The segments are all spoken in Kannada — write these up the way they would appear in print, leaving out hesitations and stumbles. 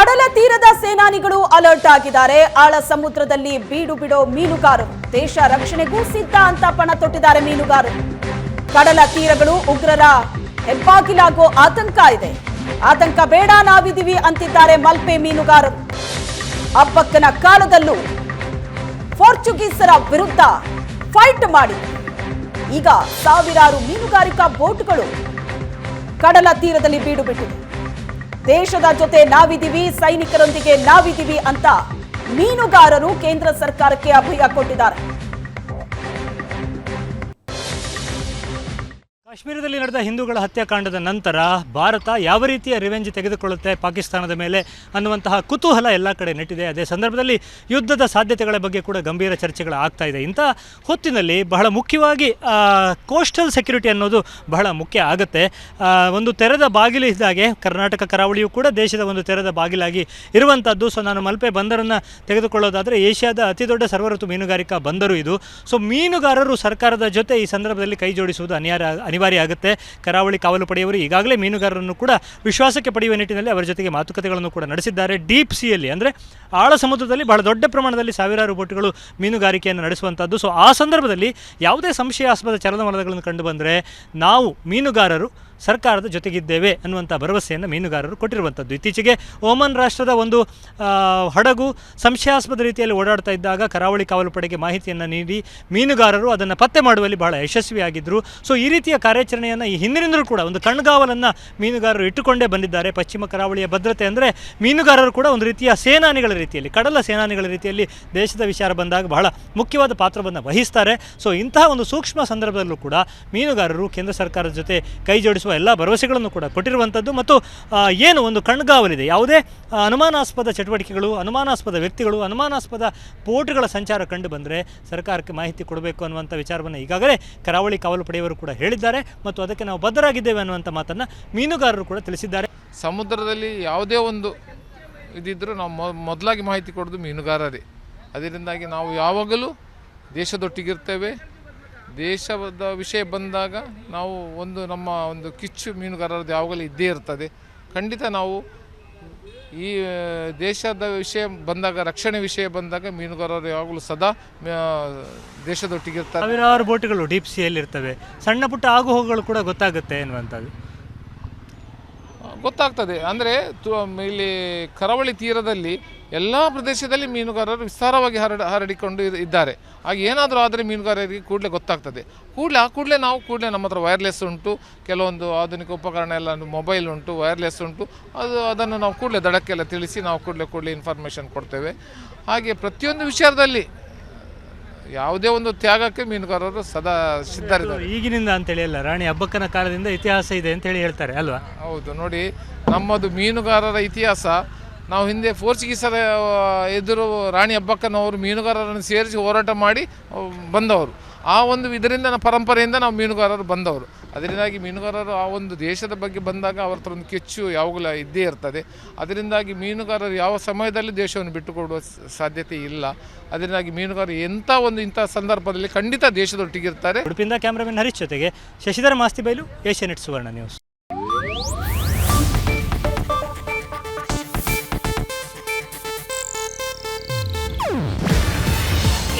ಕಡಲ ತೀರದ ಸೇನಾನಿಗಳು ಅಲರ್ಟ್ ಆಗಿದ್ದಾರೆ. ಆಳ ಸಮುದ್ರದಲ್ಲಿ ಬೀಡು ಬಿಡೋ ಮೀನುಗಾರರು ದೇಶ ರಕ್ಷಣೆಗೂ ಸಿದ್ಧ ಅಂತ ಪಣ ತೊಟ್ಟಿದ್ದಾರೆ ಮೀನುಗಾರರು. ಕಡಲ ತೀರಗಳು ಉಗ್ರರ ಹೆಬ್ಬಾಗಿಲಾಗೋ ಆತಂಕ ಇದೆ. ಆತಂಕ ಬೇಡ, ನಾವಿದೀವಿ ಅಂತಿದ್ದಾರೆ ಮಲ್ಪೆ ಮೀನುಗಾರರು. ಅಬ್ಬಕ್ಕನ ಕಾಲದಲ್ಲೂ ಪೋರ್ಚುಗೀಸರ ವಿರುದ್ಧ ಫೈಟ್ ಮಾಡಿ ಈಗ ಸಾವಿರಾರು ಮೀನುಗಾರಿಕಾ ಬೋಟ್ಗಳು ಕಡಲ ತೀರದಲ್ಲಿ ಬೀಡು ಬಿಟ್ಟಿದೆ. ದೇಶದ ಜೊತೆ ನಾವಿದೀವಿ, ಸೈನಿಕರೊಂದಿಗೆ ನಾವಿದೀವಿ ಅಂತ ಮೀನುಗಾರರು ಕೇಂದ್ರ ಸರ್ಕಾರಕ್ಕೆ ಅಭಯ ಕೊಟ್ಟಿದ್ದಾರೆ. ಕಾಶ್ಮೀರದಲ್ಲಿ ನಡೆದ ಹಿಂದೂಗಳ ಹತ್ಯಾಕಾಂಡದ ನಂತರ ಭಾರತ ಯಾವ ರೀತಿಯ ರಿವೆಂಜ್ ತೆಗೆದುಕೊಳ್ಳುತ್ತೆ ಪಾಕಿಸ್ತಾನದ ಮೇಲೆ ಅನ್ನುವಂತಹ ಕುತೂಹಲ ಎಲ್ಲ ಕಡೆ ನೆಟ್ಟಿದೆ. ಅದೇ ಸಂದರ್ಭದಲ್ಲಿ ಯುದ್ಧದ ಸಾಧ್ಯತೆಗಳ ಬಗ್ಗೆ ಕೂಡ ಗಂಭೀರ ಚರ್ಚೆಗಳು ಆಗ್ತಾ ಇದೆ. ಇಂಥ ಹೊತ್ತಿನಲ್ಲಿ ಬಹಳ ಮುಖ್ಯವಾಗಿ ಕೋಸ್ಟಲ್ ಸೆಕ್ಯೂರಿಟಿ ಅನ್ನೋದು ಬಹಳ ಮುಖ್ಯ ಆಗುತ್ತೆ. ಒಂದು ತೆರೆದ ಬಾಗಿಲು ಇದ್ದಾಗೆ ಕರ್ನಾಟಕ ಕರಾವಳಿಯು ಕೂಡ ದೇಶದ ಒಂದು ತೆರೆದ ಬಾಗಿಲಾಗಿ ಇರುವಂಥದ್ದು. ಸೊ ನಾನು ಮಲ್ಪೆ ಬಂದರನ್ನು ತೆಗೆದುಕೊಳ್ಳೋದಾದರೆ ಏಷ್ಯಾದ ಅತಿ ದೊಡ್ಡ ಸರ್ವಋತು ಮೀನುಗಾರಿಕಾ ಬಂದರು ಇದು. ಸೊ ಮೀನುಗಾರರು ಸರ್ಕಾರದ ಜೊತೆ ಈ ಸಂದರ್ಭದಲ್ಲಿ ಕೈ ಜೋಡಿಸುವುದು ಅನಿವಾರ್ಯ ಆಗುತ್ತೆ. ಕರಾವಳಿ ಕಾವಲು ಪಡೆಯವರು ಈಗಾಗಲೇ ಮೀನುಗಾರರನ್ನು ಕೂಡ ವಿಶ್ವಾಸಕ್ಕೆ ಪಡೆಯುವ ನಿಟ್ಟಿನಲ್ಲಿ ಅವರ ಜೊತೆಗೆ ಮಾತುಕತೆಗಳನ್ನು ಕೂಡ ನಡೆಸಿದ್ದಾರೆ. ಡೀಪ್ ಸಿಯಲ್ಲಿ ಅಂದರೆ ಆಳ ಸಮುದ್ರದಲ್ಲಿ ಬಹಳ ದೊಡ್ಡ ಪ್ರಮಾಣದಲ್ಲಿ ಸಾವಿರಾರು ಬೋಟ್ಗಳು ಮೀನುಗಾರಿಕೆಯನ್ನು ನಡೆಸುವಂಥದ್ದು. ಸೊ ಆ ಸಂದರ್ಭದಲ್ಲಿ ಯಾವುದೇ ಸಂಶಯಾಸ್ಪದ ಚಲನವಲನಗಳನ್ನು ಕಂಡು ಬಂದರೆ ನಾವು ಮೀನುಗಾರರು ಸರ್ಕಾರದ ಜೊತೆಗಿದ್ದೇವೆ ಅನ್ನುವಂಥ ಭರವಸೆಯನ್ನು ಮೀನುಗಾರರು ಕೊಟ್ಟಿರುವಂಥದ್ದು. ಇತ್ತೀಚೆಗೆ ಓಮನ್ ರಾಷ್ಟ್ರದ ಒಂದು ಹಡಗು ಸಂಶಯಾಸ್ಪದ ರೀತಿಯಲ್ಲಿ ಓಡಾಡ್ತಾ ಇದ್ದಾಗ ಕರಾವಳಿ ಕಾವಲು ಪಡೆಗೆ ಮಾಹಿತಿಯನ್ನು ನೀಡಿ ಮೀನುಗಾರರು ಅದನ್ನು ಪತ್ತೆ ಮಾಡುವಲ್ಲಿ ಬಹಳ ಯಶಸ್ವಿಯಾಗಿದ್ದರು. ಸೊ ಈ ರೀತಿಯ ಕಾರ್ಯಾಚರಣೆಯನ್ನು ಈ ಹಿಂದಿನಿಂದಲೂ ಕೂಡ ಒಂದು ಕಣ್ಗಾವಲನ್ನು ಮೀನುಗಾರರು ಇಟ್ಟುಕೊಂಡೇ ಬಂದಿದ್ದಾರೆ. ಪಶ್ಚಿಮ ಕರಾವಳಿಯ ಭದ್ರತೆ ಅಂದರೆ ಮೀನುಗಾರರು ಕೂಡ ಒಂದು ರೀತಿಯ ಸೇನಾನಿಗಳ ರೀತಿಯಲ್ಲಿ, ಕಡಲ ಸೇನಾನಿಗಳ ರೀತಿಯಲ್ಲಿ ದೇಶದ ವಿಚಾರ ಬಂದಾಗ ಬಹಳ ಮುಖ್ಯವಾದ ಪಾತ್ರವನ್ನು ವಹಿಸ್ತಾರೆ. ಸೊ ಇಂತಹ ಒಂದು ಸೂಕ್ಷ್ಮ ಸಂದರ್ಭದಲ್ಲೂ ಕೂಡ ಮೀನುಗಾರರು ಕೇಂದ್ರ ಸರ್ಕಾರದ ಜೊತೆ ಕೈ ಜೋಡಿಸುವ ಎಲ್ಲ ಭರವಸೆಗಳನ್ನು ಕೂಡ ಕೊಟ್ಟಿರುವಂಥದ್ದು. ಮತ್ತು ಏನು ಒಂದು ಕಣ್ಗಾವಲಿದೆ, ಯಾವುದೇ ಅನುಮಾನಾಸ್ಪದ ಚಟುವಟಿಕೆಗಳು, ಅನುಮಾನಾಸ್ಪದ ವ್ಯಕ್ತಿಗಳು, ಅನುಮಾನಾಸ್ಪದ ಬೋಟ್ಗಳ ಸಂಚಾರ ಕಂಡು ಬಂದರೆ ಸರ್ಕಾರಕ್ಕೆ ಮಾಹಿತಿ ಕೊಡಬೇಕು ಅನ್ನುವಂಥ ವಿಚಾರವನ್ನು ಈಗಾಗಲೇ ಕರಾವಳಿ ಕಾವಲು ಪಡೆಯವರು ಕೂಡ ಹೇಳಿದ್ದಾರೆ. ಮತ್ತು ಅದಕ್ಕೆ ನಾವು ಬದ್ಧರಾಗಿದ್ದೇವೆ ಅನ್ನುವಂಥ ಮಾತನ್ನು ಮೀನುಗಾರರು ಕೂಡ ತಿಳಿಸಿದ್ದಾರೆ. ಸಮುದ್ರದಲ್ಲಿ ಯಾವುದೇ ಒಂದು ಇದಿದ್ದರೂ ನಾವು ಮೊದಲಾಗಿ ಮಾಹಿತಿ ಕೊಡೋದು ಮೀನುಗಾರರೇ. ಅದರಿಂದಾಗಿ ನಾವು ಯಾವಾಗಲೂ ದೇಶದೊಟ್ಟಿಗಿರ್ತೇವೆ. ದೇಶದ ವಿಷಯ ಬಂದಾಗ ನಾವು ನಮ್ಮ ಒಂದು ಕಿಚ್ಚು ಮೀನುಗಾರರದ್ದು ಯಾವಾಗಲೂ ಇದ್ದೇ ಇರ್ತದೆ. ಖಂಡಿತ ನಾವು ಈ ದೇಶದ ವಿಷಯ ಬಂದಾಗ, ರಕ್ಷಣೆ ವಿಷಯ ಬಂದಾಗ ಮೀನುಗಾರರು ಯಾವಾಗಲೂ ಸದಾ ದೇಶದೊಟ್ಟಿಗಿರ್ತಾರೆ. ಸಾವಿರಾರು ಬೋಟ್ಗಳು ಡೀಪ್ ಸಿಯಲ್ಲಿರ್ತವೆ. ಸಣ್ಣ ಪುಟ್ಟ ಆಗುಹೋಗುಗಳು ಕೂಡ ಗೊತ್ತಾಗುತ್ತೆ ಎನ್ನುವಂಥದ್ದು ಗೊತ್ತಾಗ್ತದೆ. ಅಂದರೆ ಇಲ್ಲಿ ಕರಾವಳಿ ತೀರದಲ್ಲಿ ಎಲ್ಲ ಪ್ರದೇಶದಲ್ಲಿ ಮೀನುಗಾರರು ವಿಸ್ತಾರವಾಗಿ ಹರಡಿಕೊಂಡು ಇದ್ದಾರೆ. ಆಗ ಏನಾದರೂ ಆದರೆ ಮೀನುಗಾರರಿಗೆ ಕೂಡಲೇ ಗೊತ್ತಾಗ್ತದೆ. ಕೂಡಲೇ ನಮ್ಮ ಹತ್ರ ವೈರ್ಲೆಸ್ ಉಂಟು, ಕೆಲವೊಂದು ಆಧುನಿಕ ಉಪಕರಣ ಎಲ್ಲ, ಮೊಬೈಲ್ ಉಂಟು, ವೈರ್ಲೆಸ್ ಉಂಟು. ಅದನ್ನು ನಾವು ಕೂಡಲೇ ದಡಕ್ಕೆಲ್ಲ ತಿಳಿಸಿ ನಾವು ಕೂಡಲೇ ಇನ್ಫಾರ್ಮೇಷನ್ ಕೊಡ್ತೇವೆ. ಹಾಗೆ ಪ್ರತಿಯೊಂದು ವಿಚಾರದಲ್ಲಿ ಯಾವುದೇ ಒಂದು ತ್ಯಾಗಕ್ಕೆ ಮೀನುಗಾರರು ಸದಾ ಸಿದ್ಧರಿದ್ದಾರೆ. ಈಗಿನಿಂದ ಅಂತೇಳಿ ಅಲ್ಲ, ರಾಣಿ ಅಬ್ಬಕ್ಕನ ಕಾಲದಿಂದ ಇತಿಹಾಸ ಇದೆ ಅಂತೇಳಿ ಹೇಳ್ತಾರೆ ಅಲ್ವಾ? ಹೌದು. ನೋಡಿ, ನಮ್ಮದು ಮೀನುಗಾರರ ಇತಿಹಾಸ, ನಾವು ಹಿಂದೆ ಪೋರ್ಚುಗೀಸರ ಎದುರು ರಾಣಿ ಅಬ್ಬಕ್ಕನವರು ಮೀನುಗಾರರನ್ನು ಸೇರಿಸಿ ಹೋರಾಟ ಮಾಡಿ ಬಂದವರು. ಆ ಒಂದು ಇದರಿಂದ ಪರಂಪರೆಯಿಂದ ನಾವು ಮೀನುಗಾರರು ಬಂದವರು. ಅದರಿಂದಾಗಿ ಮೀನುಗಾರರು ಆ ಒಂದು ದೇಶದ ಬಗ್ಗೆ ಬಂದಾಗ ಅವರ ಹತ್ರ ಒಂದು ಕೆಚ್ಚು ಯಾವಾಗಲೂ ಇದ್ದೇ ಇರ್ತದೆ. ಅದರಿಂದಾಗಿ ಮೀನುಗಾರರು ಯಾವ ಸಮಯದಲ್ಲಿ ದೇಶವನ್ನು ಬಿಟ್ಟುಕೊಡುವ ಸಾಧ್ಯತೆ ಇಲ್ಲ. ಅದರಿಂದಾಗಿ ಮೀನುಗಾರರು ಇಂಥ ಸಂದರ್ಭದಲ್ಲಿ ಖಂಡಿತ ದೇಶದೊಟ್ಟಿಗಿರ್ತಾರೆ. ಉಡುಪಿಯಿಂದ ಕ್ಯಾಮ್ರಾಮನ್ ಹರೀಶ್ ಜೊತೆಗೆ ಶಶಿಧರ ಮಾಸ್ತಿಬೈಲು, ಏಷ್ಯಾನೆಟ್ ಸುವರ್ಣ ನ್ಯೂಸ್.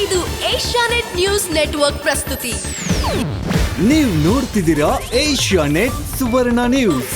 ಇದು ಏಷ್ಯಾನೆಟ್ ನ್ಯೂಸ್ ನೆಟ್ವರ್ಕ್ ಪ್ರಸ್ತುತಿ. ನೀವು ನೋಡ್ತಿದ್ದೀರಾ ಏಷ್ಯಾನೆಟ್ ಸುವರ್ಣ ನ್ಯೂಸ್.